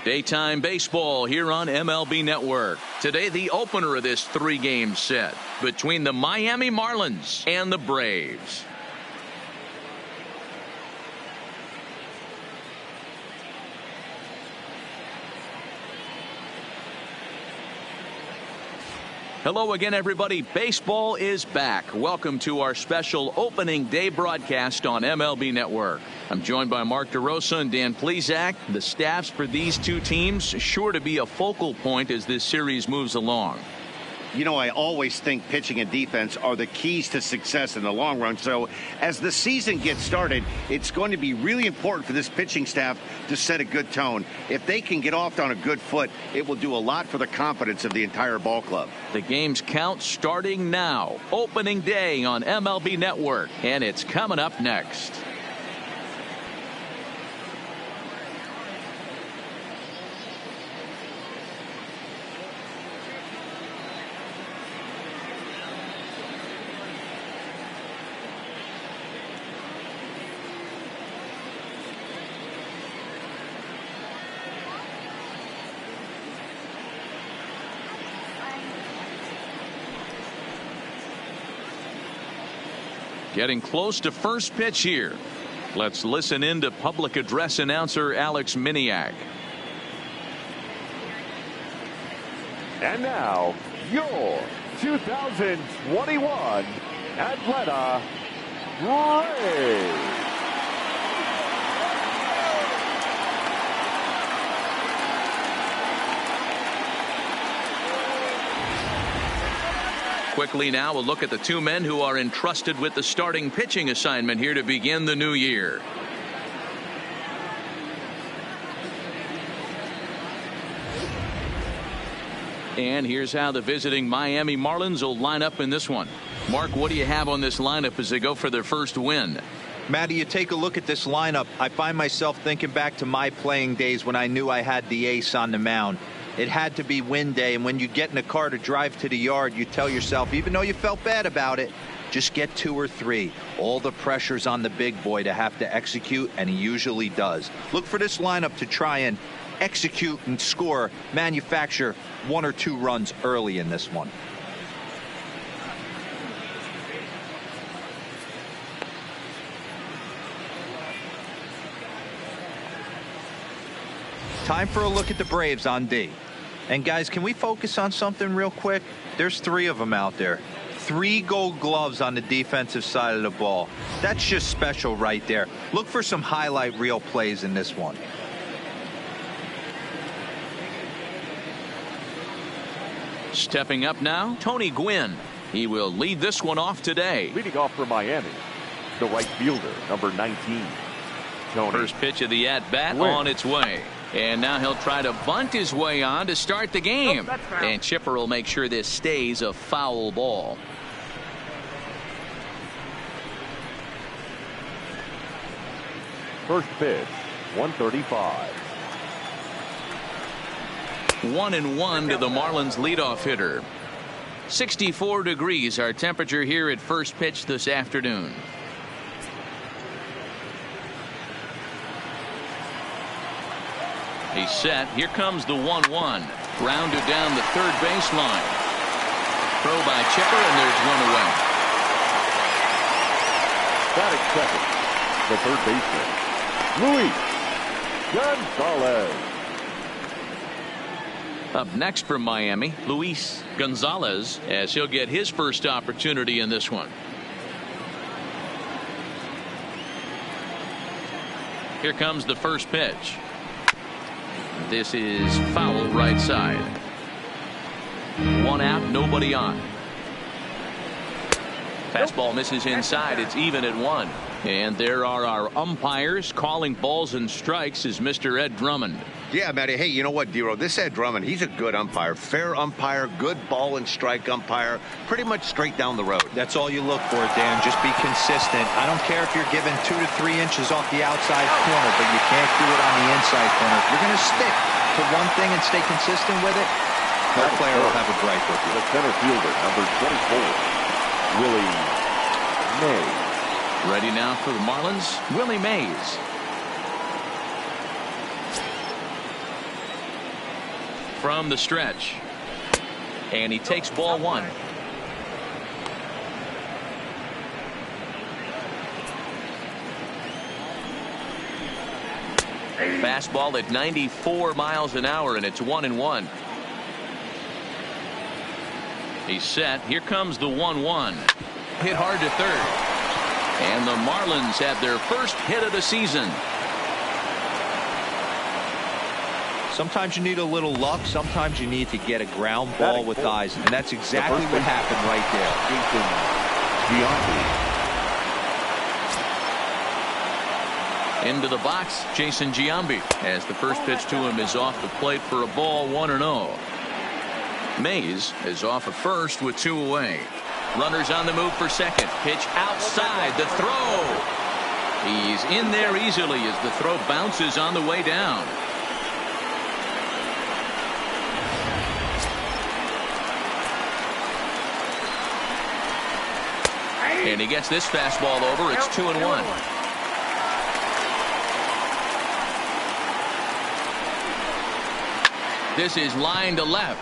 Daytime baseball here on MLB Network. Today, the opener of this three-game set between the Miami Marlins and the Braves. Hello again, everybody. Baseball is back. Welcome to our special opening day broadcast on MLB Network. I'm joined by Mark DeRosa and Dan Plesac. The staffs for these two teams sure to be a focal point as this series moves along. You know, I always think pitching and defense are the keys to success in the long run. So as the season gets started, it's going to be really important for this pitching staff to set a good tone. If they can get off on a good foot, it will do a lot for the confidence of the entire ball club. The game's count starting now. Opening day on MLB Network, and it's coming up next. Getting close to first pitch here. Let's listen in to public address announcer Alex Miniak. And now, your 2021 Atlanta Braves. Quickly now, a look at the two men who are entrusted with the starting pitching assignment here to begin the new year. And here's how the visiting Miami Marlins will line up in this one. Mark, what do you have on this lineup as they go for their first win? Matty, you take a look at this lineup. I find myself thinking back to my playing days when I knew I had the ace on the mound. It had to be win day, and when you get in a car to drive to the yard, you tell yourself, even though you felt bad about it, just get 2 or 3. All the pressure's on the big boy to have to execute, and he usually does. Look for this lineup to try and execute and score, manufacture 1 or 2 runs early in this one. Time for a look at the Braves on D. And guys, can we focus on something real quick? There's 3 of them out there. 3 gold gloves on the defensive side of the ball. That's just special right there. Look for some highlight reel plays in this one. Stepping up now, Tony Gwynn. He will lead this one off today. Leading off for Miami, the right fielder, number 19. Tony. First pitch of the at-bat on its way. And now he'll try to bunt his way on to start the game. And Chipper will make sure this stays a foul ball. First pitch, 135. 1-1 to the Marlins leadoff hitter. 64 degrees our temperature here at first pitch this afternoon. He's set. Here comes the 1-1. Grounded down the third baseline. Throw by Chipper, and there's one away. Batting second, the third baseman, Louise Gonzalez. Up next from Miami, Louise Gonzalez, as he'll get his first opportunity in this one. Here comes the first pitch. This is foul right side. 1 out, nobody on. Fastball misses inside. It's even at 1. And there are our umpires calling balls and strikes is Mr. Ed Drummond. Yeah, Matty. Hey, you know what, Dero? This Ed Drummond, he's a good umpire. Fair umpire, good ball and strike umpire. Pretty much straight down the road. That's all you look for, Dan. Just be consistent. I don't care if you're given 2 to 3 inches off the outside corner, but you can't do it on the inside corner. If you're going to stick to one thing and stay consistent with it, no player will have a gripe with you. The center fielder, number 24, Willie Mays. Ready now for the Marlins, Willie Mays. from the stretch. And he takes ball one. Fastball at 94 miles an hour, and it's 1-1. He's set. Here comes the 1-1. Hit hard to third. And the Marlins have their first hit of the season. Sometimes you need a little luck. Sometimes you need to get a ground ball with eyes. And that's exactly what happened right there. Into the box, Jason Giambi, as the first pitch to him is off the plate for a ball, 1-0. Mays is off at first with 2 away. Runners on the move for second. Pitch outside. The throw. He's in there easily as the throw bounces on the way down. And he gets this fastball over. It's 2-1. This is line to left.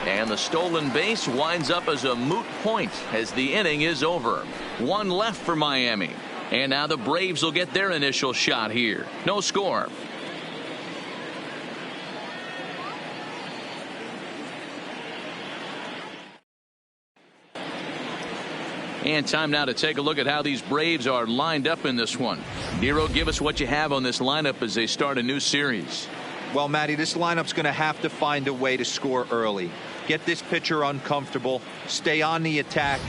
And the stolen base winds up as a moot point as the inning is over. 1 left for Miami. And now the Braves will get their initial shot here. No score. And time now to take a look at how these Braves are lined up in this one. Nero, give us what you have on this lineup as they start a new series. Well, Matty, this lineup's going to have to find a way to score early. Get this pitcher uncomfortable, stay on the attack,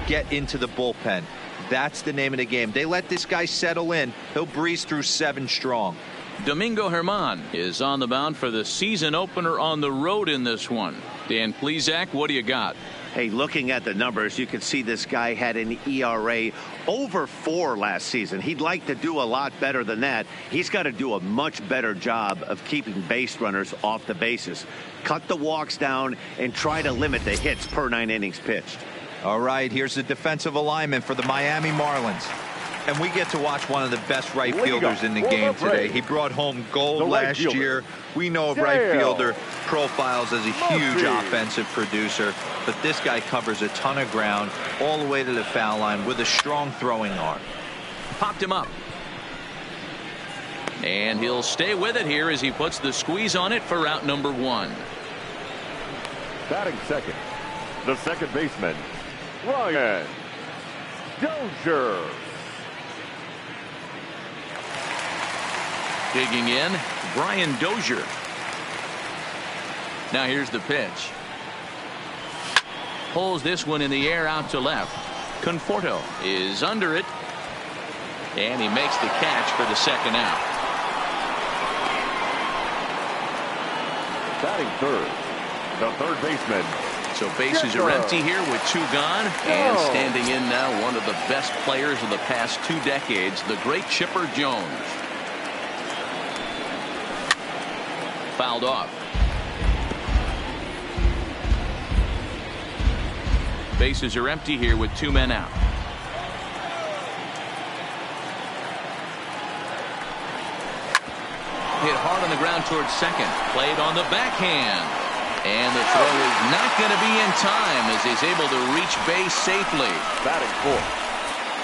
get into the bullpen. That's the name of the game. They let this guy settle in. He'll breeze through 7 strong. Domingo Germán is on the mound for the season opener on the road in this one. Dan Plesac, what do you got? Hey, looking at the numbers, you can see this guy had an ERA over 4 last season. He'd like to do a lot better than that. He's got to do a much better job of keeping base runners off the bases. Cut the walks down and try to limit the hits per 9 innings pitched. All right, here's the defensive alignment for the Miami Marlins. And we get to watch one of the best right fielders in the game today. He brought home gold last year. We know of right fielder profiles as a huge offensive producer, but this guy covers a ton of ground all the way to the foul line with a strong throwing arm. Popped him up. And he'll stay with it here as he puts the squeeze on it for out number 1. Batting second, the second baseman, Ryan Dozier. Digging in, Brian Dozier. Now here's the pitch. Pulls this one in the air out to left. Conforto is under it. And he makes the catch for the second out. Batting third, the third baseman. So bases are empty here with 2 gone. And standing in now, one of the best players of the past 2 decades, the great Chipper Jones. Fouled off. Bases are empty here with 2 men out. Hit hard on the ground towards second. Played on the backhand. And the throw is not going to be in time as he's able to reach base safely. Batting fourth.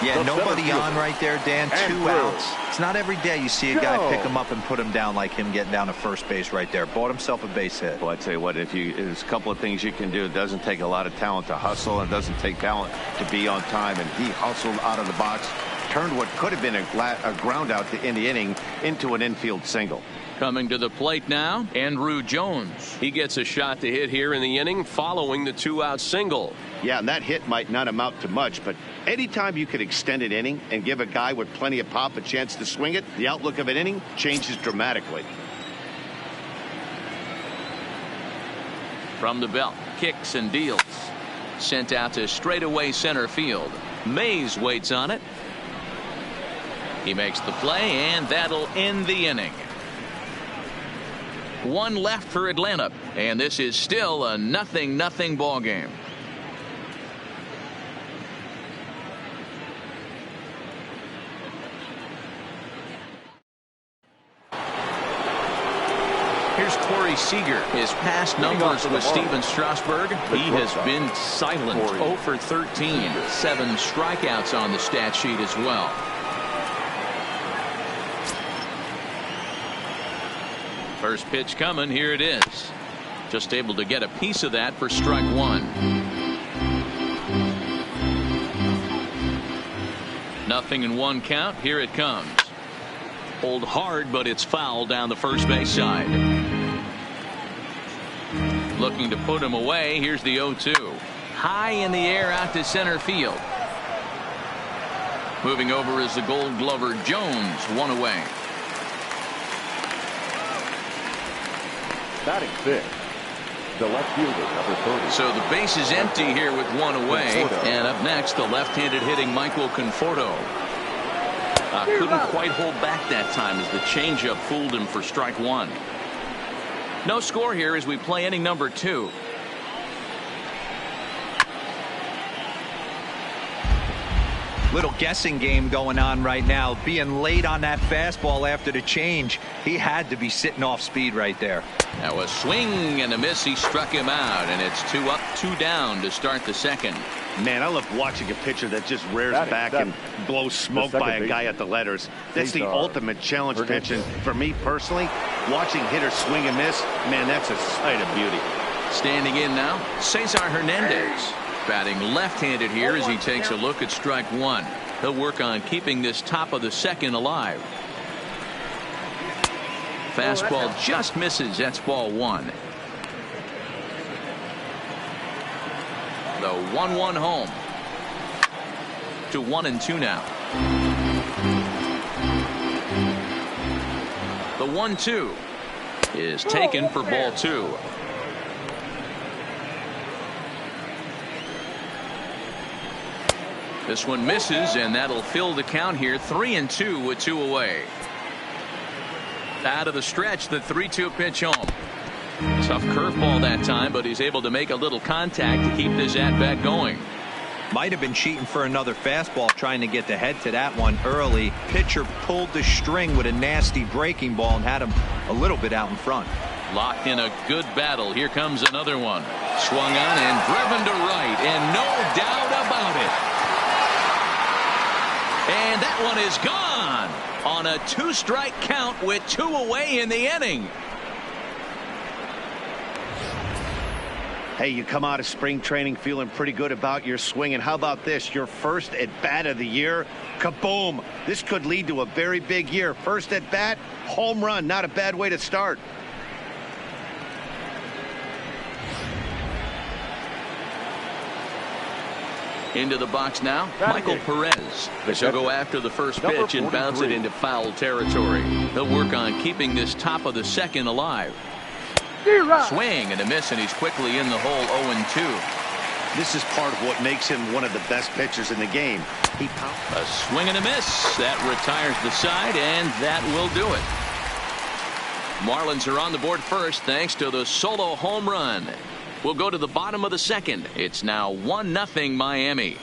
Yeah, nobody on right there, Dan. 2 outs. It's not every day you see a guy pick him up and put him down like him getting down to first base right there. Bought himself a base hit. Well, I tell you what, there's a couple of things you can do. It doesn't take a lot of talent to hustle, and it doesn't take talent to be on time. And he hustled out of the box, turned what could have been a ground out in the inning into an infield single. Coming to the plate now, Andrew Jones. He gets a shot to hit here in the inning following the 2-out single. Yeah, and that hit might not amount to much, but anytime you can extend an inning and give a guy with plenty of pop a chance to swing it, the outlook of an inning changes dramatically. From the belt, kicks and deals. Sent out to straightaway center field. Mays waits on it. He makes the play, and that'll end the inning. 1 left for Atlanta, and this is still a 0-0 ball game. Here's Here's Corey Seager. His past numbers with Steven Strasburg, he has been silent. 0 for 13. 7 strikeouts on the stat sheet as well. First pitch coming. Here it is. Just able to get a piece of that for strike one. Nothing in one count. Here it comes. Hold hard, but it's foul down the first base side. Looking to put him away. Here's the 0-2. High in the air out to center field. Moving over is the Gold Glover Jones. One away. Batting fifth, the left fielder, number 30. So the base is empty here with one away. And up next, the left-handed hitting Michael Conforto. Couldn't quite hold back that time as the changeup fooled him for strike one. No score here as we play inning number 2. Little guessing game going on right now. Being late on that fastball after the change. He had to be sitting off speed right there. That was swing and a miss. He struck him out, and it's 2 up, 2 down to start the second. Man, I love watching a pitcher that just rears back and blows smoke by a guy at the letters. That's the ultimate challenge pitch. And for me personally, watching hitters swing and miss, man, that's a sight of beauty. Standing in now, Cesar Hernandez. Batting left-handed here as he takes a look at strike one. He'll work on keeping this top of the second alive. Fastball just misses. That's ball one. The 1-1 home. To 1-2 now. The 1-2 is taken for ball two. This one misses, and that'll fill the count here. 3-2 with 2 away. Out of the stretch, the 3-2 pitch home. Tough curveball that time, but he's able to make a little contact to keep this at-bat going. Might have been cheating for another fastball, trying to get the head to that one early. Pitcher pulled the string with a nasty breaking ball and had him a little bit out in front. Locked in a good battle. Here comes another one. Swung on and driven to right, and no doubt about it. And that one is gone on a 2-strike count with 2 away in the inning. Hey, you come out of spring training feeling pretty good about your swing, and how about this? Your first at bat of the year. Kaboom! This could lead to a very big year. First at bat, home run. Not a bad way to start. Into the box now, Michael Perez. He'll go after the first pitch and bounce it into foul territory. He'll work on keeping this top of the second alive. Swing and a miss, and he's quickly in the hole. 0-2. This is part of what makes him one of the best pitchers in the game. A swing and a miss. That retires the side, and that will do it. Marlins are on the board first thanks to the solo home run. We'll go to the bottom of the second. It's now 1-0 Miami.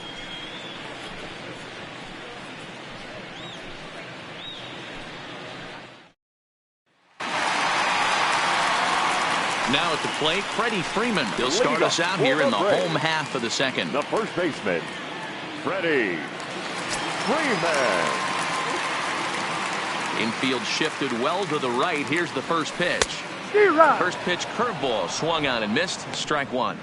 Now at the plate, Freddie Freeman. He'll start us out here in the home half of the second. The first baseman, Freddie Freeman. Infield shifted well to the right. Here's the first pitch. First pitch curveball swung on and missed. Strike one.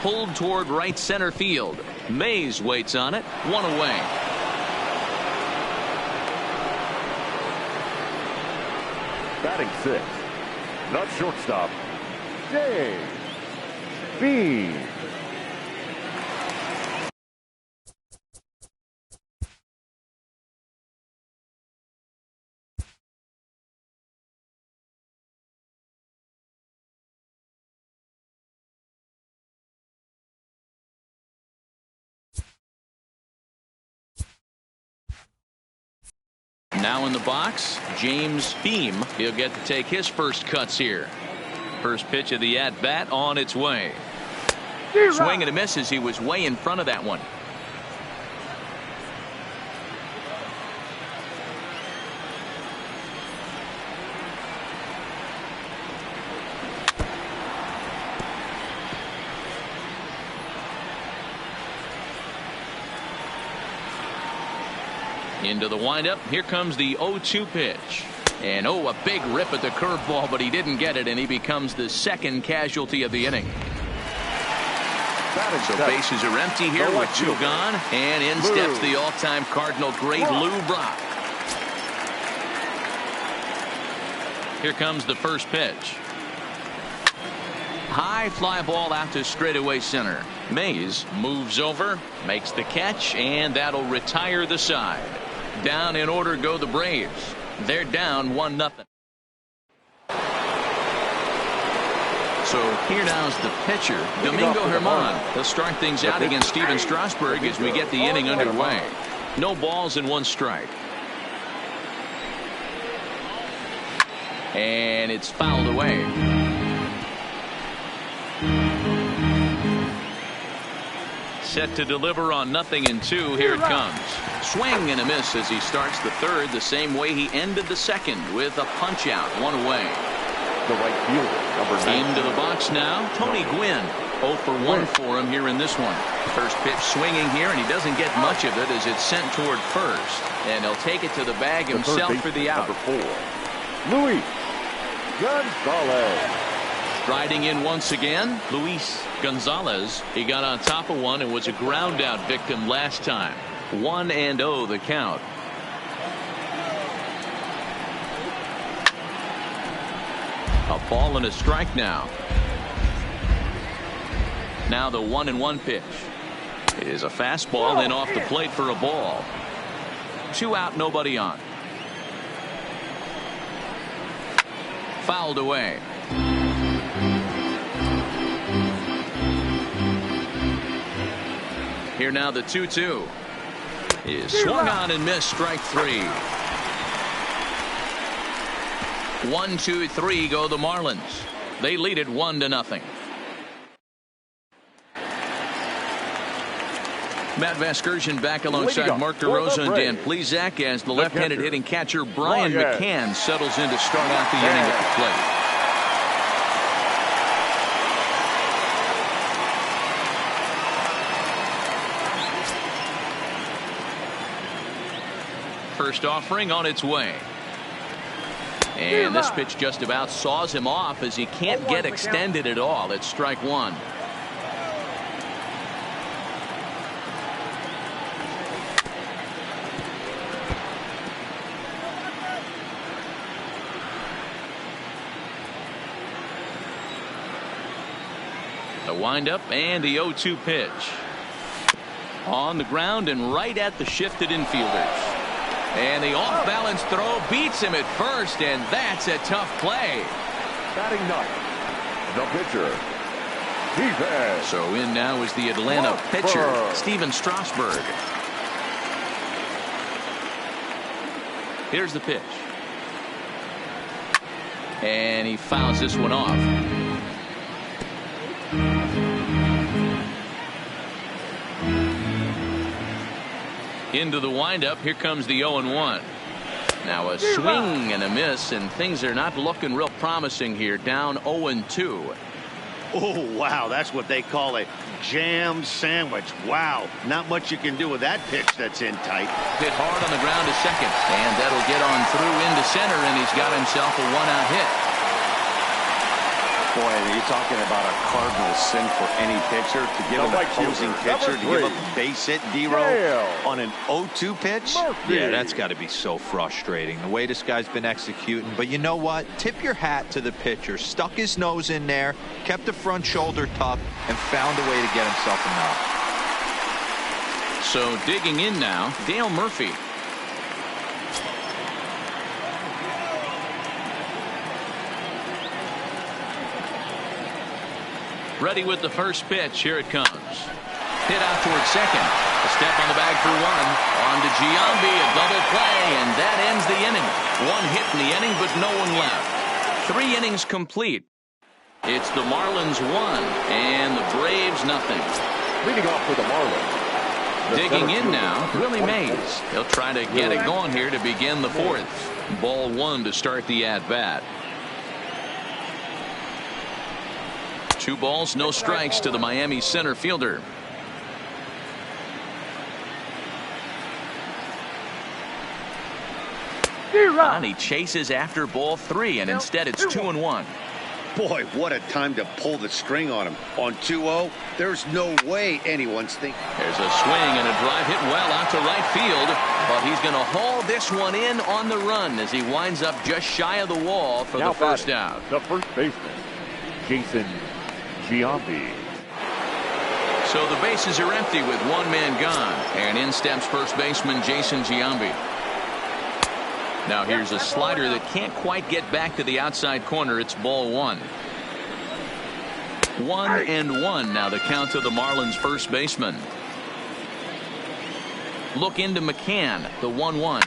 Pulled toward right center field. Mays waits on it. 1 away. Batting sixth, the shortstop, J.B. Now in the box, James Beam. He'll get to take his first cuts here. First pitch of the at-bat on its way. Swing and a miss as he was way in front of that one. Into the windup. Here comes the 0-2 pitch. And a big rip at the curveball, but he didn't get it, and he becomes the second casualty of the inning. So bases are empty here with 2 gone, and in steps the all-time Cardinal great Lou Brock. Here comes the first pitch. High fly ball out to straightaway center. Mays moves over, makes the catch, and that'll retire the side. Down in order go the Braves. They're down 1-0. So here now's the pitcher, Domingo Germán. He'll start things out against Steven Strasburg as we get the inning underway. No balls and 1 strike. And it's fouled away. Set to deliver on 0-2. Here it comes. Swing and a miss as he starts the third the same way he ended the second with a punch out, 1 away. The right fielder, number 9. Into the box now, Tony Gwynn. 0 for 1 for him here in this one. First pitch swinging here, and he doesn't get much of it as it's sent toward first. And he'll take it to the bag himself for the out. Number 4, Louise Gonzalez. Striding in once again, Louise Gonzalez. He got on top of one and was a ground out victim last time. 1-0 the count. A ball and a strike now. Now the 1-1 pitch is a fastball and off the plate for a ball. 2 out, nobody on. Fouled away. Here now the 2-2 is swung on and missed. Strike 3. 1-2-3 go the Marlins. They lead it 1-0. Matt Vasgersian back alongside Mark DeRosa and Dan Plesac as the left-handed hitting catcher Brian McCann settles in to start out the inning at the plate. First offering on its way. And this pitch just about saws him off as he can't get extended at all. It's strike 1. The windup and the 0-2 pitch. On the ground and right at the shifted infielders. And the off-balance throw beats him at first, and that's a tough play. Batting 9, the pitcher, defense. So in now is the Atlanta pitcher, Steven Strasburg. Here's the pitch. And he fouls this one off. Into the windup. Here comes the 0-1. Now a swing and a miss, and things are not looking real promising here. Down 0-2. Oh, wow. That's what they call a jam sandwich. Wow. Not much you can do with that pitch that's in tight. Hit hard on the ground to second, and that'll get on through into center, and he's got himself a 1-out hit. Boy, you're talking about a cardinal sin for any pitcher to give an opposing pitcher to give up a base hit, D-row, on an 0-2 pitch. Yeah, that's got to be so frustrating the way this guy's been executing. But you know what? Tip your hat to the pitcher. Stuck his nose in there, kept the front shoulder tucked, and found a way to get himself a knock. So digging in now, Dale Murphy. Ready with the first pitch. Here it comes. Hit out towards second. A step on the bag for 1. On to Giambi, a double play, and that ends the inning. 1 hit in the inning, but no one left. 3 innings complete. It's the Marlins 1 and the Braves there's nothing. Leading off for the Marlins. Digging in now, Willie Mays. He'll try to get it going here to begin the fourth. Ball one to start the at-bat. 2 balls, no strikes to the Miami center fielder. And he chases after ball 3, and instead it's 2-1. Boy, what a time to pull the string on him. On 2-0, there's no way anyone's thinking. There's a swing and a drive hit well out to right field, but he's going to haul this one in on the run as he winds up just shy of the wall for the first out. The first baseman, Jason Giambi. So the bases are empty with 1 man gone, and in steps first baseman Jason Giambi. Now here's a slider that can't quite get back to the outside corner. It's ball 1. 1-1 now the count to the Marlins first baseman. Look into McCann, the 1-1.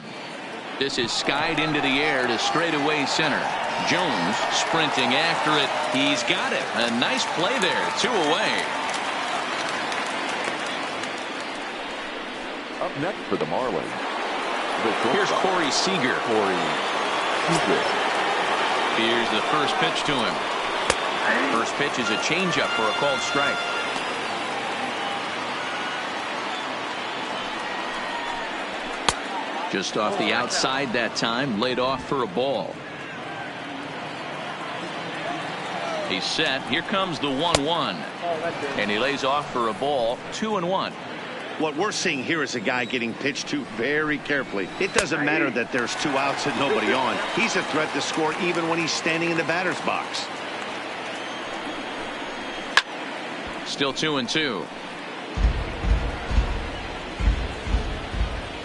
This is skied into the air to straightaway center. Jones sprinting after it. He's got it. A nice play there. 2 away. Up next for the Marlins. Here's Corey Seager. Here's the first pitch to him. First pitch is a changeup for a called strike. Just off the outside that time, laid off for a ball. He's set. Here comes the 1-1. And he lays off for a ball. 2-1. What we're seeing here is a guy getting pitched to very carefully. It doesn't matter that there's 2 outs and nobody on. He's a threat to score even when he's standing in the batter's box. Still 2-2.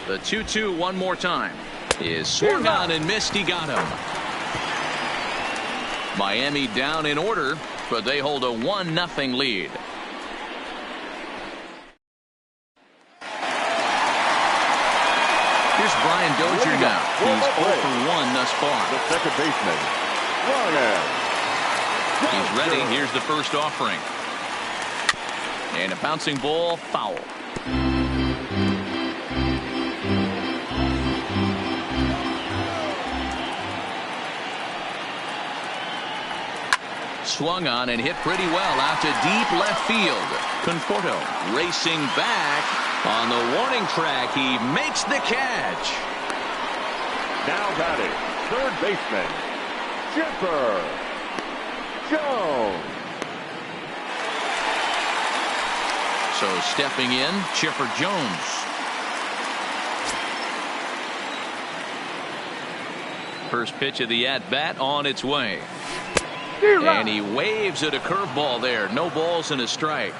The 2-2 one more time. Is swung on and missed. He got him. Miami down in order, but they hold a 1-0 lead. Here's Brian Dozier now. He's 0 for 1 thus far. The second baseman, Ryan. He's ready. Here's the first offering. And a bouncing ball, foul. Swung on and hit pretty well out to deep left field. Conforto racing back on the warning track. He makes the catch. Now batting, third baseman, Chipper Jones. So stepping in, Chipper Jones. First pitch of the at-bat on its way. And he waves at a curveball there. No balls and a strike.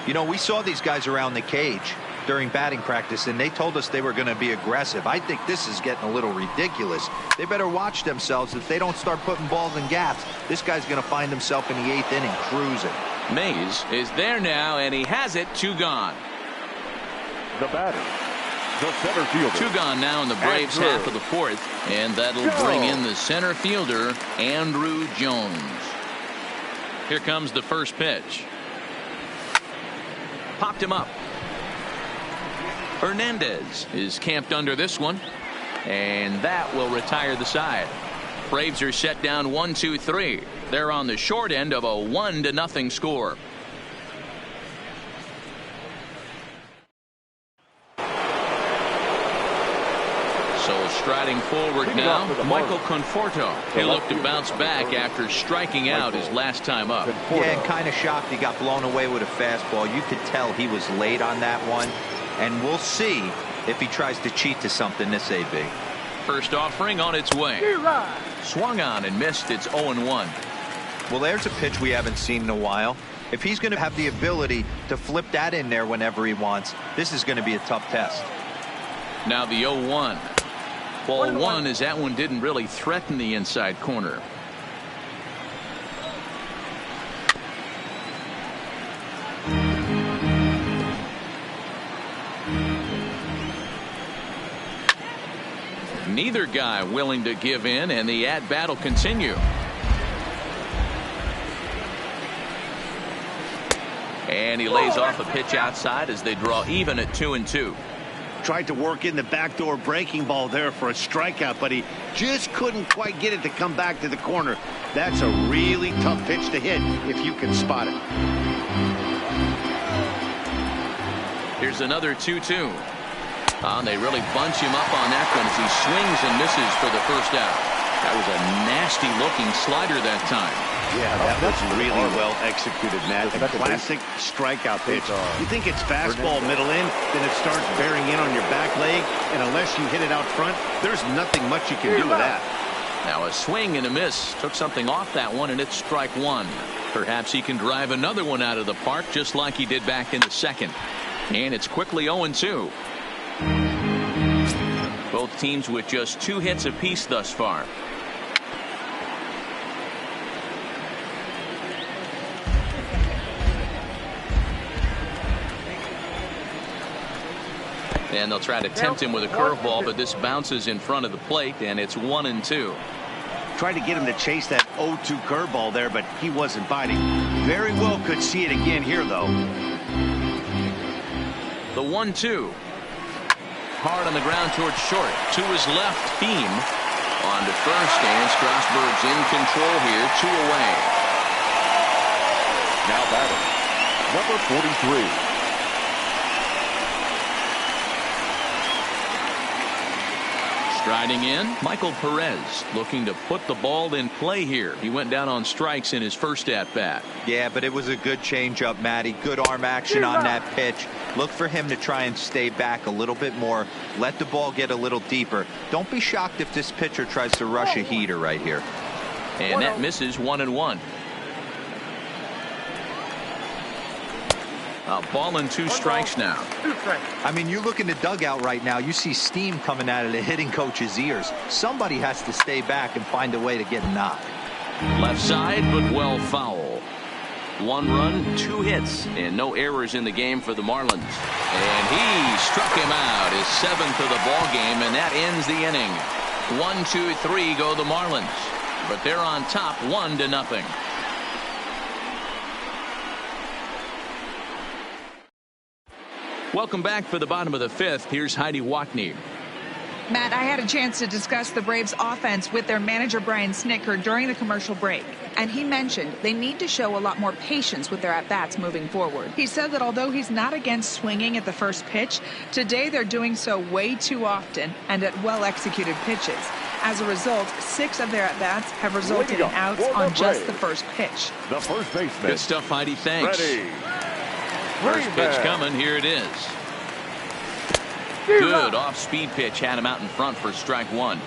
You know, we saw these guys around the cage during batting practice, and they told us they were going to be aggressive. I think this is getting a little ridiculous. They better watch themselves. If they don't start putting balls in gaps, this guy's going to find himself in the 8th inning cruising. Mays is there now, and he has it. 2 gone. The batter, the center fielder. 2 gone now in the Braves half of the 4th, and that'll bring in the center fielder, Andruw Jones. Here comes the first pitch. Popped him up. Hernandez is camped under this one, and that will retire the side. Braves are set down 1-2-3. They're on the short end of a 1-0 score. So striding forward now, Michael Conforto. He'll look to bounce back after striking out his last time up. Yeah, and kind of shocked he got blown away with a fastball. You could tell he was late on that one. And we'll see if he tries to cheat to something this AB. First offering on its way. Swung on and missed. It's 0-1. Well, there's a pitch we haven't seen in a while. If he's going to have the ability to flip that in there whenever he wants, this is going to be a tough test. Now the 0-1. Ball 1 as that one didn't really threaten the inside corner. Neither guy willing to give in, and the at-bat will continue. And he lays off a pitch outside as they draw even at 2-2. Tried to work in the backdoor breaking ball there for a strikeout, but he just couldn't quite get it to come back to the corner. That's a really tough pitch to hit if you can spot it. Here's another 2-2. They really bunch him up on that one as he swings and misses for the first out. That was a nasty looking slider that time. Yeah, that was really well executed, Matt. A classic strikeout pitch. You think it's fastball middle in, then it starts bearing in on your back leg, and unless you hit it out front, there's nothing much you can do with that. Now a swing and a miss. Took something off that one, and it's strike one. Perhaps he can drive another one out of the park just like he did back in the second. And it's quickly 0-2. Both teams with just 2 hits apiece thus far. And they'll try to tempt him with a curveball, but this bounces in front of the plate, and it's 1-2. Tried to get him to chase that 0-2 curveball there, but he wasn't biting. Very well could see it again here, though. The 1-2. Hard on the ground towards short. To his left, Beam. On to first, and Strasburg's in control here. 2 away. Now batting, number 43. Striding in, Michael Perez, looking to put the ball in play here. He went down on strikes in his first at-bat. Yeah, but it was a good changeup, Matty. Good arm action on that pitch. Look for him to try and stay back a little bit more. Let the ball get a little deeper. Don't be shocked if this pitcher tries to rush a heater right here. And that misses 1-1. A ball and 2 strikes now. I mean, you look in the dugout right now, you see steam coming out of the hitting coach's ears. Somebody has to stay back and find a way to get a knock. Left side, but well foul. 1 run, 2 hits, and no errors in the game for the Marlins. And he struck him out, his 7th of the ball game, and that ends the inning. 1, 2, 3 go the Marlins, but they're on top 1-0. Welcome back for the bottom of the 5th. Here's Heidi Watney. Matt, I had a chance to discuss the Braves offense with their manager Brian Snitker during the commercial break, and he mentioned they need to show a lot more patience with their at-bats moving forward. He said that although he's not against swinging at the first pitch, today they're doing so way too often and at well-executed pitches. As a result, 6 of their at-bats have resulted in outs on just the first pitch. The first baseman. Good stuff, Heidi. Thanks. Ready. First pitch coming. Here it is. Good off-speed pitch. Had him out in front for strike 1.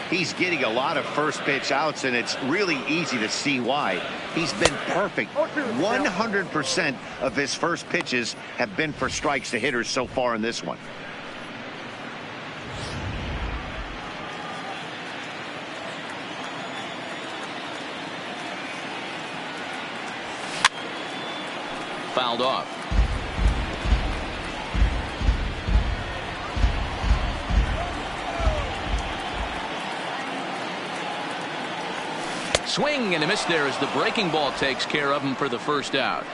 He's getting a lot of first pitch outs, and it's really easy to see why. He's been perfect. 100% of his first pitches have been for strikes to hitters so far in this one. Fouled off. Swing and a miss there as the breaking ball takes care of him for the first out.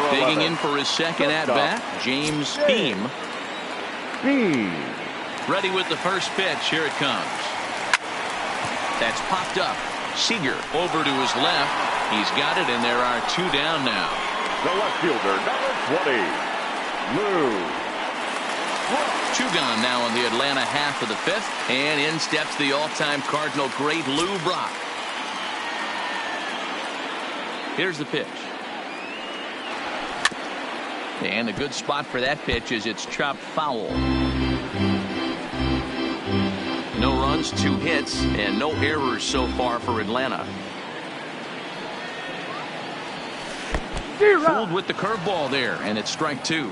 Digging in for his second at-bat, James Beam. Ready with the first pitch. Here it comes. That's popped up. Seager over to his left. He's got it, and there are 2 down now. The left fielder, number 20, Lou. 2 gone now in the Atlanta half of the 5th, and in steps the all-time Cardinal great Lou Brock. Here's the pitch. And a good spot for that pitch is it's chopped foul. No runs, 2 hits, and no errors so far for Atlanta. Fooled with the curveball there, and it's strike 2.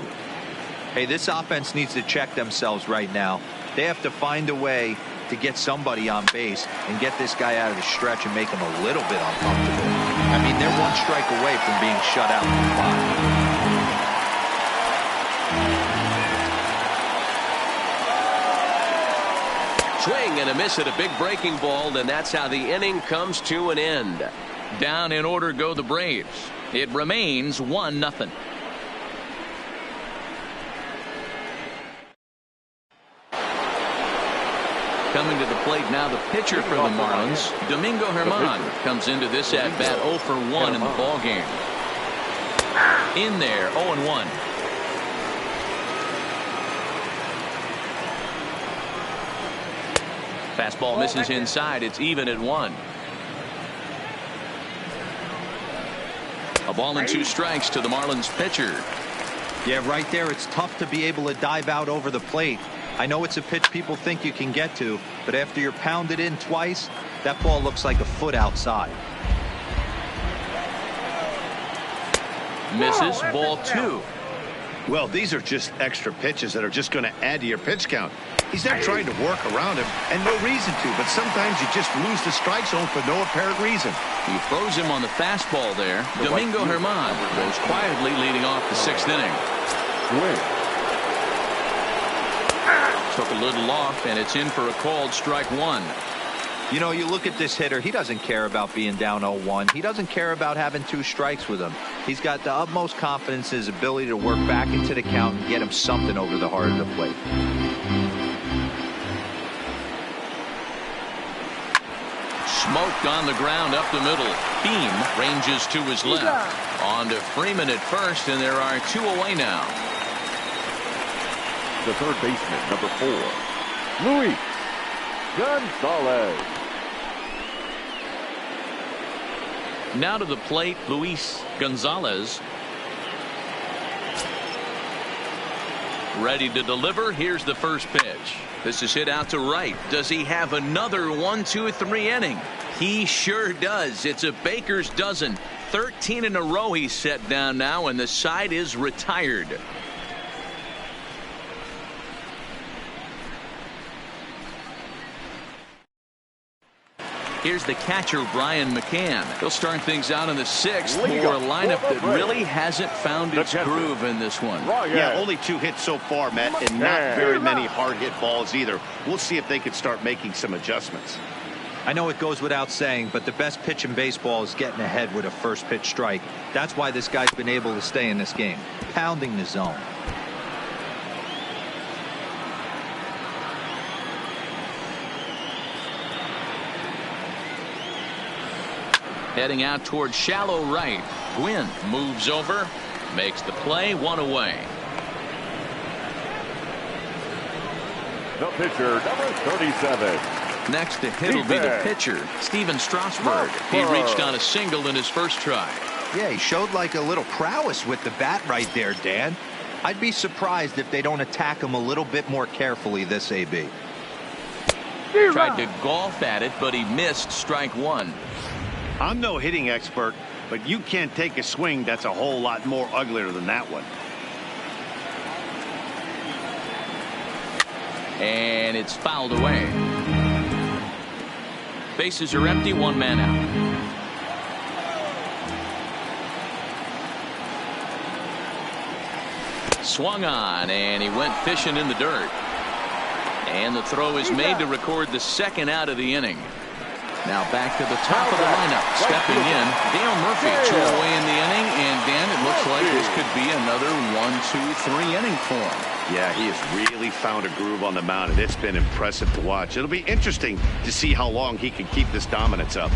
Hey, this offense needs to check themselves right now. They have to find a way to get somebody on base and get this guy out of the stretch and make him a little bit uncomfortable. I mean, they're 1 strike away from being shut out in the bottom. Swing and a miss at a big breaking ball, and that's how the inning comes to an end. Down in order go the Braves. It remains 1-0. Coming to the plate now, the pitcher for the Marlins, Domingo Germán, comes into this at bat 0 for 1 in the ball game. In there, 0-1. Fastball misses inside. It's even at 1. A ball and 2 strikes to the Marlins pitcher. Yeah, right there, it's tough to be able to dive out over the plate. I know it's a pitch people think you can get to, but after you're pounded in twice, that ball looks like a foot outside. Misses, ball 2. Well, these are just extra pitches that are just going to add to your pitch count. He's not trying to work around him, and no reason to, but sometimes you just lose the strike zone for no apparent reason. He throws him on the fastball there. Domingo Germán goes quietly leading off the 6th inning. Took a little off, and it's in for a called strike 1. You know, you look at this hitter, he doesn't care about being down 0-1. He doesn't care about having 2 strikes with him. He's got the utmost confidence in his ability to work back into the count and get him something over the heart of the plate. Smoked on the ground up the middle. Beam ranges to his left. On to Freeman at first, and there are 2 away now. The third baseman, number 4, Louise Gonzalez. Now to the plate, Louise Gonzalez. Ready to deliver. Here's the first pitch. This is hit out to right. Does he have another 1-2-3 inning? He sure does. It's a baker's dozen. 13 in a row he's set down now, and the side is retired. Here's the catcher, Brian McCann. He'll start things out in the 6th for a lineup that really hasn't found its groove in this one. Yeah, only 2 hits so far, Matt, and not very many hard hit balls either. We'll see if they can start making some adjustments. I know it goes without saying, but the best pitch in baseball is getting ahead with a first pitch strike. That's why this guy's been able to stay in this game, pounding the zone. Heading out towards shallow right. Gwynn moves over, makes the play, 1 away. The pitcher, number 37. Next to hit will be the pitcher, Steven Strasburg. He reached on a single in his first try. Yeah, he showed like a little prowess with the bat right there, Dan. I'd be surprised if they don't attack him a little bit more carefully this AB. Tried to golf at it, but he missed strike 1. I'm no hitting expert, but you can't take a swing that's a whole lot more uglier than that one. And it's fouled away. Bases are empty, 1 man out. Swung on, and he went fishing in the dirt. And the throw is made to record the 2nd out of the inning. Now back to the top of the lineup. Stepping in, Dale Murphy, 2 away in the inning. And Dan, it looks like this could be another 1-2-3 inning for him. Yeah, he has really found a groove on the mound, and it's been impressive to watch. It'll be interesting to see how long he can keep this dominance up.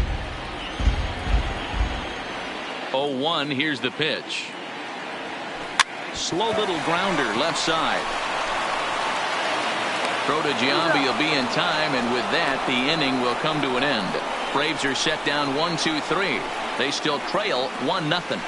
0-1, here's the pitch. Slow little grounder, left side. Throw to Giambi will be in time, and with that, the inning will come to an end. Braves are set down 1-2-3. They still trail 1-0.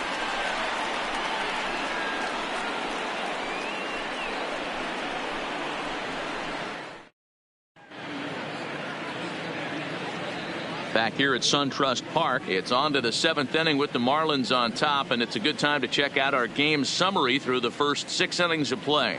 Back here at SunTrust Park, it's on to the 7th inning with the Marlins on top, and it's a good time to check out our game summary through the first 6 innings of play.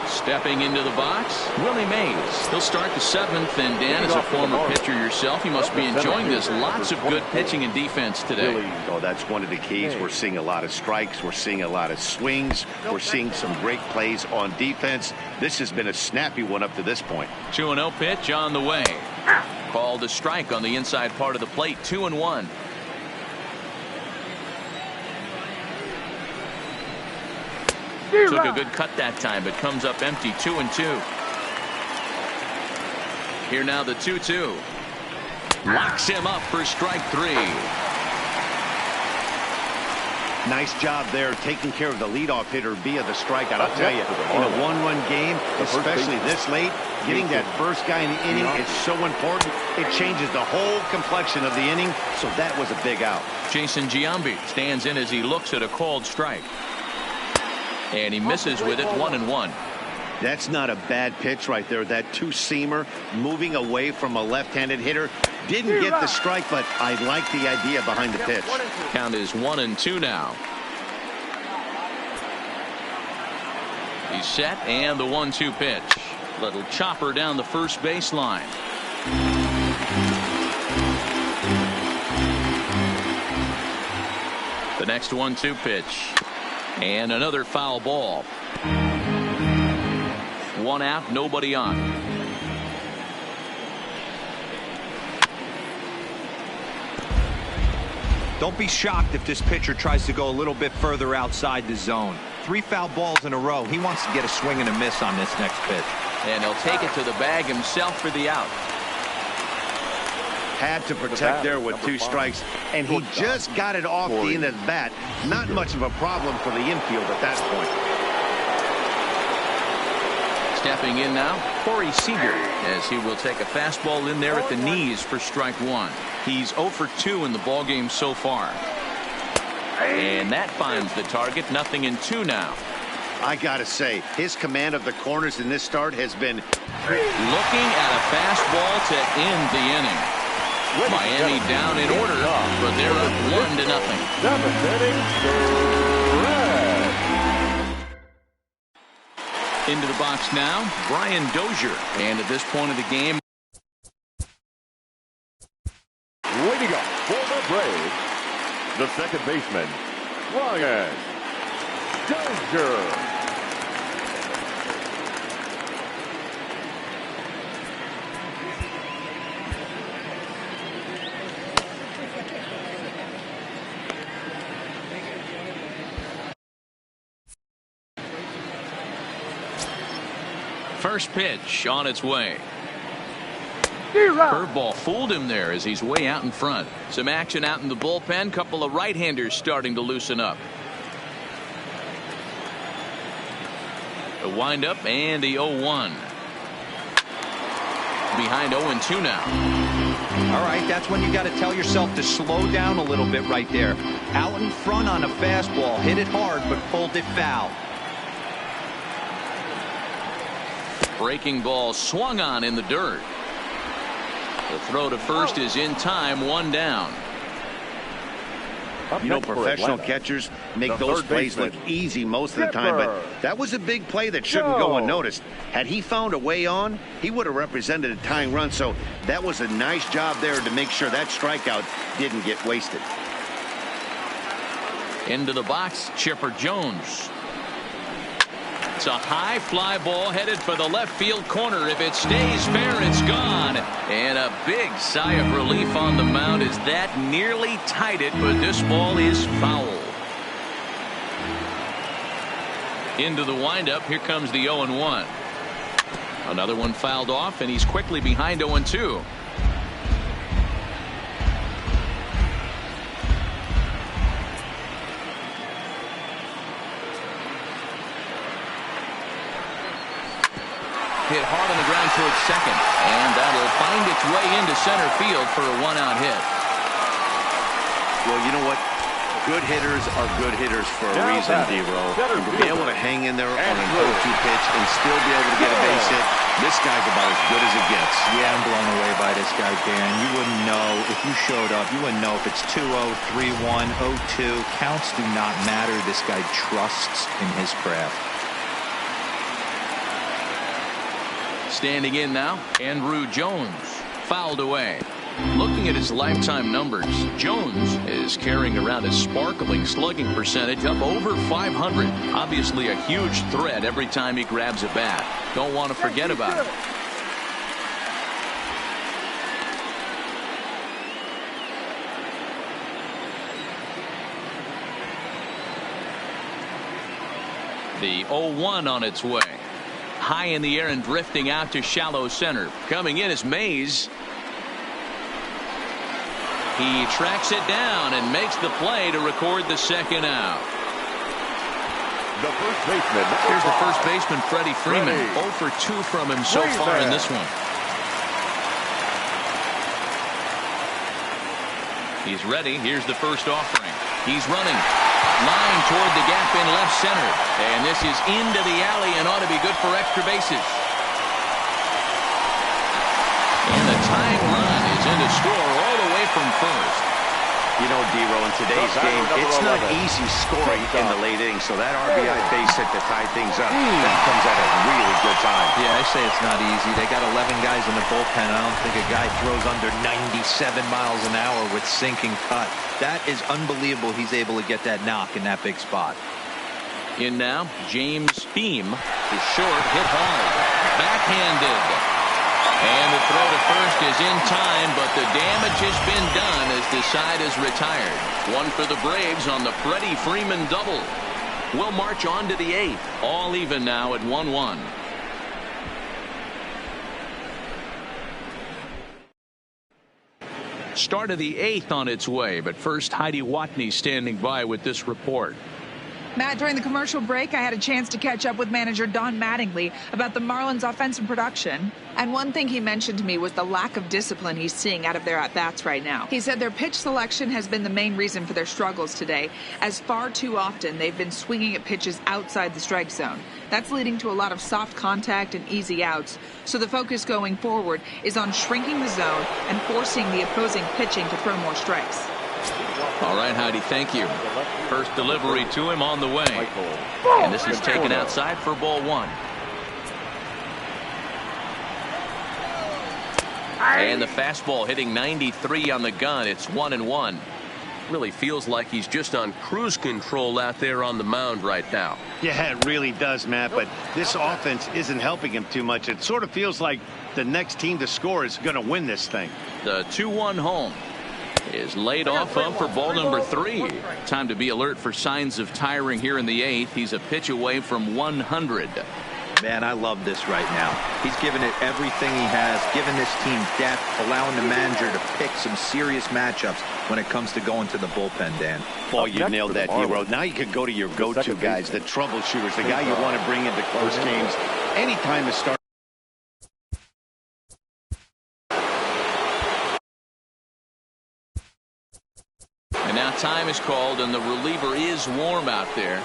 Stepping into the box, Willie Mays. He'll start the 7th, and Dan, as a former pitcher yourself, you must be enjoying this. Lots of good pitching and defense today. Oh, that's one of the keys. We're seeing a lot of strikes. We're seeing a lot of swings. We're seeing some great plays on defense. This has been a snappy one up to this point. 2-0 pitch on the way. Called a strike on the inside part of the plate, 2-1. Took a good cut that time, but comes up empty. 2-2. Here now the 2-2. Locks him up for strike 3. Nice job there taking care of the leadoff hitter via the strikeout. I'll tell you, in a one-run game, especially this late, getting that first guy in the inning is so important. It changes the whole complexion of the inning, so that was a big out. Jason Giambi stands in as he looks at a called strike. And he misses with it. 1-1. That's not a bad pitch right there. That two-seamer moving away from a left-handed hitter. Didn't get the strike, but I like the idea behind the pitch. Count is 1-2 now. He's set, and the 1-2 pitch. Little chopper down the first baseline. The next 1-2 pitch. And another foul ball. 1 out, nobody on. Don't be shocked if this pitcher tries to go a little bit further outside the zone. 3 foul balls in a row. He wants to get a swing and a miss on this next pitch. And he'll take it to the bag himself for the out. Had to protect there with 2 strikes, and he just got it off the end of the bat. Not much of a problem for the infield at that point. Stepping in now, Corey Seager, as he will take a fastball in there at the knees for strike 1. He's 0 for 2 in the ballgame so far. And that finds the target. 0-2 now. I gotta say, his command of the corners in this start has been looking at a fastball to end the inning. Miami down in order, but they're up 1-0. 7th inning, Red. Into the box now, Brian Dozier. And at this point of the game, Leading up for the Braves, the second baseman, Brian Dozier. first pitch on its way. Curveball fooled him there as he's way out in front. Some action out in the bullpen. Couple of right-handers starting to loosen up. The windup and the 0-1. Behind 0-2 now. All right, that's when you got to tell yourself to slow down a little bit right there. Out in front on a fastball, hit it hard but pulled it foul. Breaking ball swung on in the dirt. The throw to first is in time, one down. You know, professional catchers make those plays look easy most of the time, but that was a big play that shouldn't go unnoticed. Had he found a way on, he would have represented a tying run, so that was a nice job there to make sure that strikeout didn't get wasted. Into the box, Chipper Jones. It's a high fly ball headed for the left field corner. If it stays fair, it's gone. And a big sigh of relief on the mound as that nearly tied it, but this ball is foul. Into the windup. Here comes the 0-1. Another one fouled off, and he's quickly behind 0-2. Hit hard on the ground towards second, and that'll find its way into center field for a one-out hit. Well, you know what? Good hitters are good hitters for a reason, D-Row. To be able to hang in there on an 0-2 pitch and still be able to get a base hit, this guy's about as good as it gets. Yeah, I'm blown away by this guy, Dan. You wouldn't know if you showed up. You wouldn't know if it's 2-0, 3-1, 0-2. Counts do not matter. This guy trusts in his craft. Standing in now, Andrew Jones. Fouled away. Looking at his lifetime numbers, Jones is carrying around a sparkling slugging percentage up over 500. Obviously a huge threat every time he grabs a bat. Don't want to forget about it. The 0-1 on its way. High in the air and drifting out to shallow center. Coming in is Mays. He tracks it down and makes the play to record the second out. The first baseman. Here's the first baseman, Freddie Freeman. 0 for 2 from him so far in this one. He's ready. Here's the first offering. He's running. Line toward the gap in left center. And this is into the alley and ought to be good for extra bases. And the tying run is in to score all the way from first. You know, D-Row, in today's game, it's not easy scoring in the late innings, so that RBI base hit to tie things up, that comes at a really good time. Yeah, I say it's not easy. They got 11 guys in the bullpen. I don't think a guy throws under 97 miles an hour with sinking cut. That is unbelievable. He's able to get that knock in that big spot. In now, James Beam is short, hit hard, backhanded. And the throw to first is in time, but the damage has been done as the side is retired. One for the Braves on the Freddie Freeman double. We'll march on to the 8th. All even now at 1-1. Start of the 8th on its way, but first Heidi Watney standing by with this report. Matt, during the commercial break, I had a chance to catch up with manager Don Mattingly about the Marlins' offensive production. And one thing he mentioned to me was the lack of discipline he's seeing out of their at-bats right now. He said their pitch selection has been the main reason for their struggles today, as far too often they've been swinging at pitches outside the strike zone. That's leading to a lot of soft contact and easy outs. So the focus going forward is on shrinking the zone and forcing the opposing pitching to throw more strikes. All right, Heidi, thank you. First delivery to him on the way. And this is taken outside for ball 1. And the fastball hitting 93 on the gun. It's 1-1. Really feels like he's just on cruise control out there on the mound right now. Yeah, it really does, Matt, but this offense isn't helping him too much. It sort of feels like the next team to score is going to win this thing. The 2-1 home is laid off of for ball number 3. Time to be alert for signs of tiring here in the 8th. He's a pitch away from 100. Man, I love this right now. He's given it everything he has, given this team depth, allowing the manager to pick some serious matchups when it comes to going to the bullpen, Dan. Oh, you nailed that, D-Row. Now you can go to your go-to guys, the troubleshooters, the guy you want to bring into close games anytime to start. And now time is called, and the reliever is warm out there.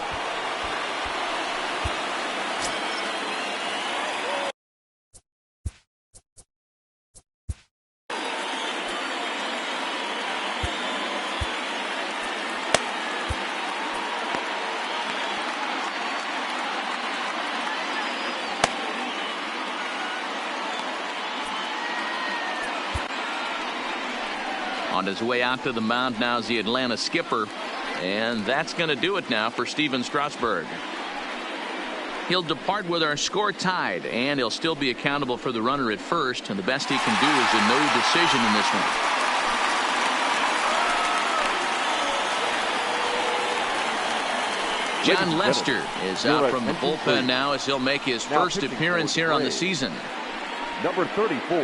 On his way out to the mound now is the Atlanta skipper, and that's going to do it now for Steven Strasburg. He'll depart with our score tied, and he'll still be accountable for the runner at first, and the best he can do is a no decision in this one. John Lester is out from the bullpen now as he'll make his first appearance here on the season. Number 34,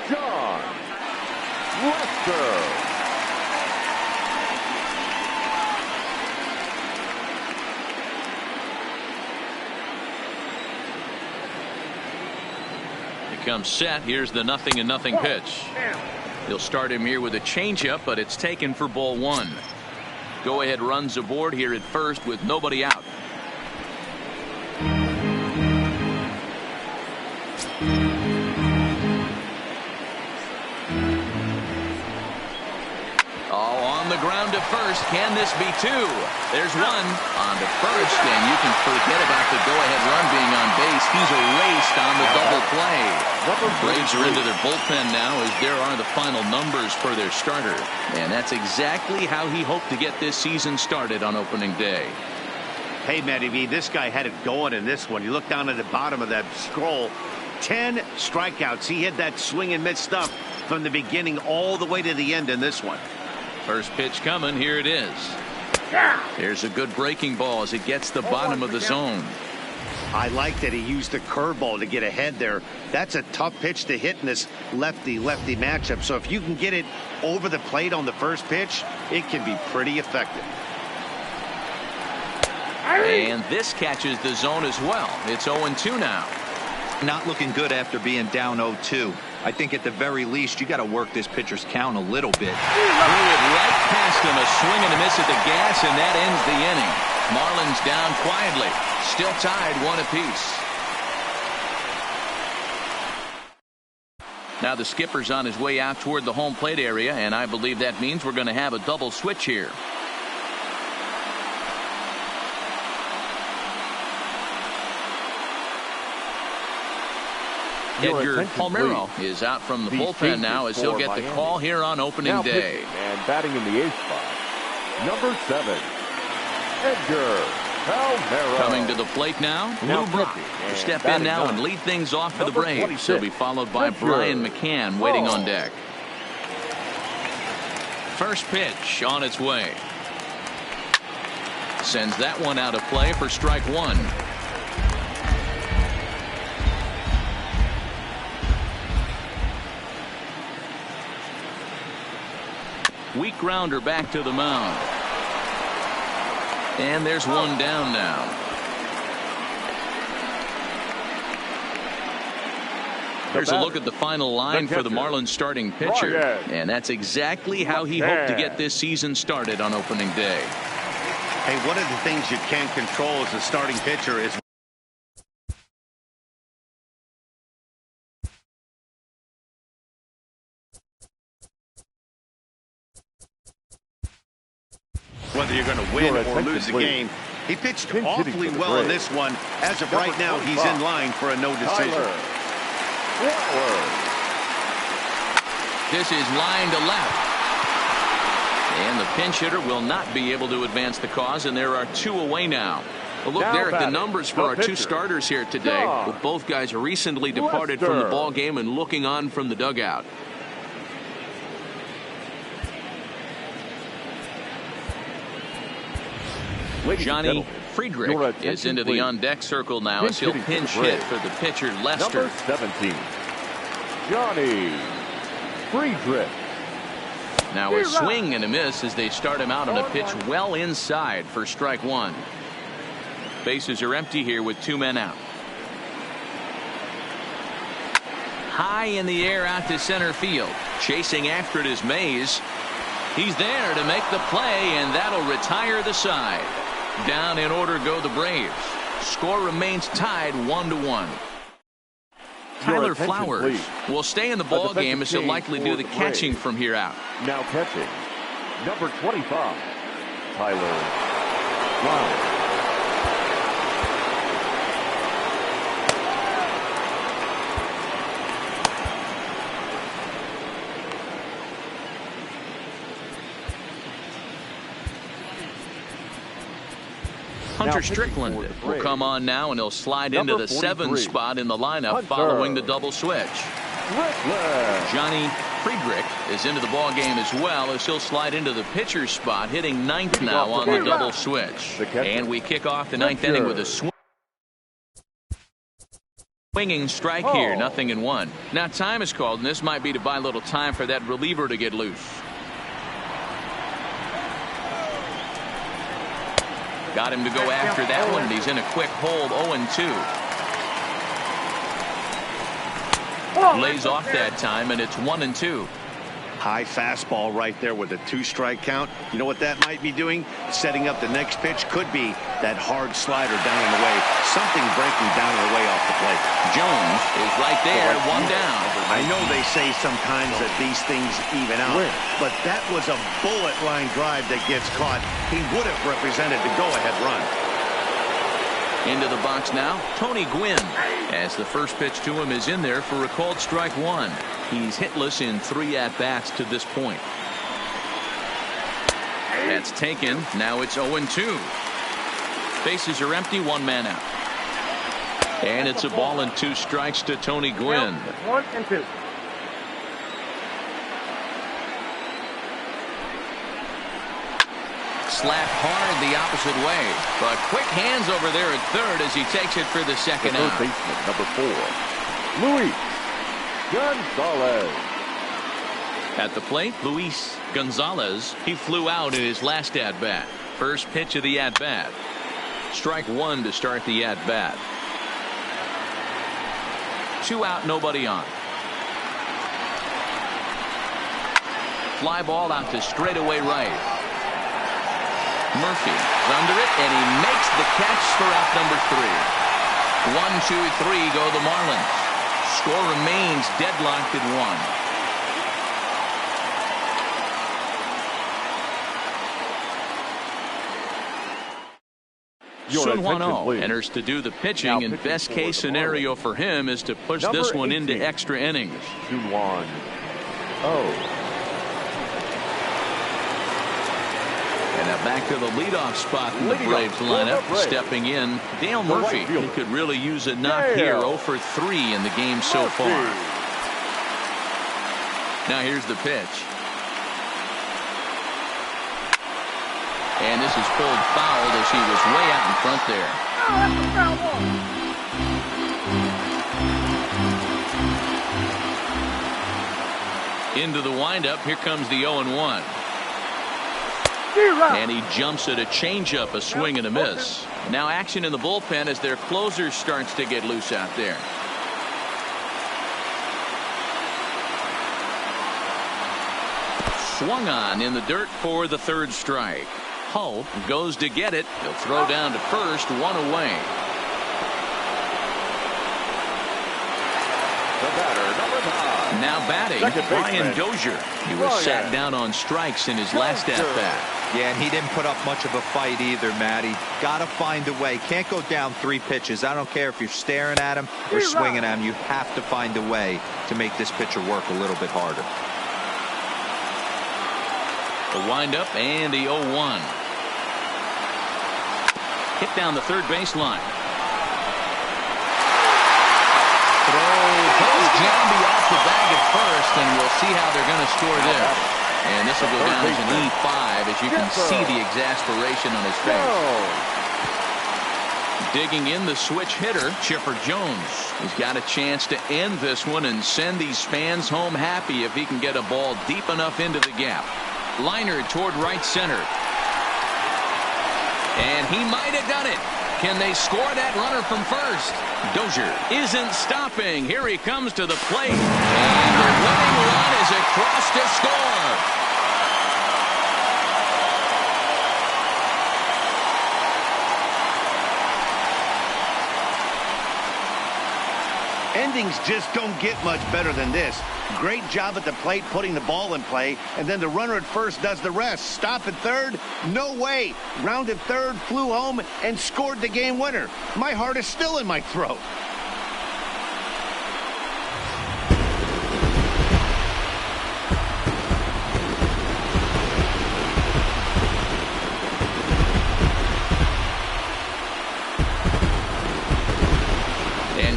John Lester. He comes set. Here's the 0-0 pitch. He'll start him here with a changeup, but it's taken for ball 1. Go ahead runs aboard here at first with nobody out. Ground to first. Can this be 2? There's one on to first, and you can forget about the go-ahead run being on base. He's erased on the double play. Braves are into their bullpen now as there are the final numbers for their starter, and that's exactly how he hoped to get this season started on opening day. Hey, Matty V, this guy had it going in this one. You look down at the bottom of that scroll. 10 strikeouts. He had that swing and miss stuff from the beginning all the way to the end in this one. First pitch coming. Here it is. There's a good breaking ball as it gets the bottom of the zone. I like that he used the curveball to get ahead there. That's a tough pitch to hit in this lefty-lefty matchup. So if you can get it over the plate on the first pitch, it can be pretty effective. And this catches the zone as well. It's 0-2 now. Not looking good after being down 0-2. I think at the very least you got to work this pitcher's count a little bit. Threw it right past him, a swing and a miss at the gas, and that ends the inning. Marlins down quietly, still tied 1 apiece. Now the skipper's on his way out toward the home plate area, and I believe that means we're going to have a double switch here. Edgar Palmeiro is out from the bullpen now as he'll get the call here on opening day. And batting in the 8th spot, number 7, Edgar Palmeiro. Coming to the plate now, Lou Brock to step in now and lead things off for the Braves. He'll be followed by Brian McCann waiting on deck. First pitch on its way. Sends that one out of play for strike 1. Weak grounder back to the mound. And there's one down now. Here's a look at the final line for the Marlins starting pitcher. And that's exactly how he hoped to get this season started on opening day. Hey, one of the things you can't control as a starting pitcher is whether you're going to win or lose the game. He pitched awfully well in this one. As of right now, he's in line for a no decision. This is line to left. And the pinch hitter will not be able to advance the cause, and there are 2 away now. Well, look there at the numbers for our 2 starters here today. Well, both guys recently departed from the ball game and looking on from the dugout. Johnny Friedrich is into the on-deck circle now as he'll pinch hit for the pitcher Lester. Number 17, Johnny Friedrich. Now a swing and a miss as they start him out on a pitch well inside for strike 1. Bases are empty here with 2 men out. High in the air out to center field. Chasing after it is Mays. He's there to make the play, and that'll retire the side. Down in order go the Braves. Score remains tied 1-1. Tyler Flowers will stay in the ball game as he'll likely do the catching from here out. Now catching, number 25, Tyler Flowers. Hunter Strickland will come on now, and he'll slide into the 7 spot in the lineup following the double switch. Johnny Friedrich is into the ball game as well as he'll slide into the pitcher's spot, hitting 9th now on the double switch. And we kick off the 9th inning with a swinging strike here, 0-1. Now time is called, and this might be to buy a little time for that reliever to get loose. Got him to go after that one, and he's in a quick hold, 0-2. Lays off that time, and it's 1-2. High fastball right there with a 2-strike count. You know what that might be doing? Setting up the next pitch. Could be that hard slider down and away. Something breaking down and away off the plate. Jones is right there, 1 down. I know they say sometimes that these things even out, but that was a bullet line drive that gets caught. He would have represented the go-ahead run. Into the box now, Tony Gwynn, as the first pitch to him is in there for a called strike 1. He's hitless in 3 at-bats to this point. That's taken. Now it's 0-2. Bases are empty, 1 man out. And it's a ball and 2 strikes to Tony Gwynn. 1-2. Slapped hard the opposite way. But quick hands over there at third as he takes it for the second out. Third baseman, number 4, Louise Gonzalez. At the plate, Louise Gonzalez. He flew out in his last at-bat. First pitch of the at-bat. Strike one to start the at-bat. 2 out, nobody on. Fly ball out to straightaway right. Murphy is under it, and he makes the catch for out number 3. 1, 2, 3 go the Marlins. Score remains deadlocked at 1. Sun Hwan-Oh enters to do the pitching, and best case scenario for him is to push this one into extra innings. Sun Hwan-Oh. And now back to the leadoff spot in the Braves lineup. Stepping in, Dale Murphy. He could really use a knock here. 0 for 3 in the game so far. Now here's the pitch. And this is pulled foul as he was way out in front there. Into the windup. Here comes the 0-1. And he jumps at a changeup, a swing and a miss. Now action in the bullpen as their closer starts to get loose out there. Swung on in the dirt for the third strike. Hull goes to get it. He'll throw down to first, 1 away. The batter, number 9. Now batting, Brian Dozier. He was sat down on strikes in his last at-bat. Yeah, and he didn't put up much of a fight either, Matty. Got to find a way. Can't go down 3 pitches. I don't care if you're staring at him or swinging at him. You have to find a way to make this pitcher work a little bit harder. The windup and the 0-1. Hit down the third baseline. Throw goes Jambi off the bag at first, and we'll see how they're going to score this. And this will go down as an E5 as you can see the exasperation on his face. Digging in the switch hitter, Chipper Jones. He's got a chance to end this one and send these fans home happy if he can get a ball deep enough into the gap. Liner toward right center. And he might have done it. Can they score that runner from first? Dozier isn't stopping. Here he comes to the plate. And the winning run is across to score. Endings just don't get much better than this. Great job at the plate putting the ball in play, and then the runner at first does the rest. Stop at third? No way. Rounded third, flew home, and scored the game winner. My heart is still in my throat.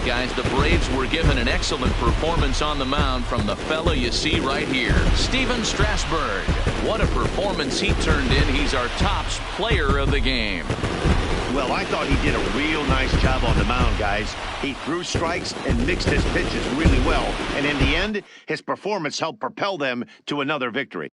Guys, the Braves were given an excellent performance on the mound from the fella you see right here, Steven Strasburg. What a performance he turned in. He's our tops player of the game. Well, I thought he did a real nice job on the mound, guys. He threw strikes and mixed his pitches really well. And in the end, his performance helped propel them to another victory.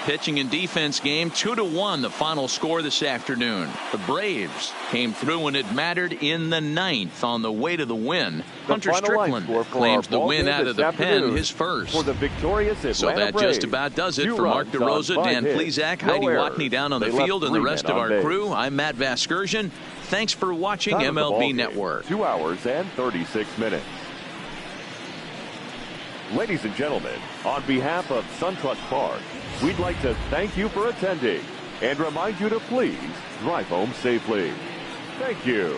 Pitching and defense game 2-1 the final score this afternoon. The Braves came through when it mattered in the 9th on the way to the win. Hunter Strickland claims the win out of the pen, his first. For the victorious Atlanta so that Braves, just about does it. For Mark DeRosa, Dan Plesac, Heidi Watney down on the field, and the rest of our crew, I'm Matt Vasgersian. Thanks for watching MLB Network. 2 hours and 36 minutes. Ladies and gentlemen, on behalf of SunTrust Park, we'd like to thank you for attending and remind you to please drive home safely. Thank you.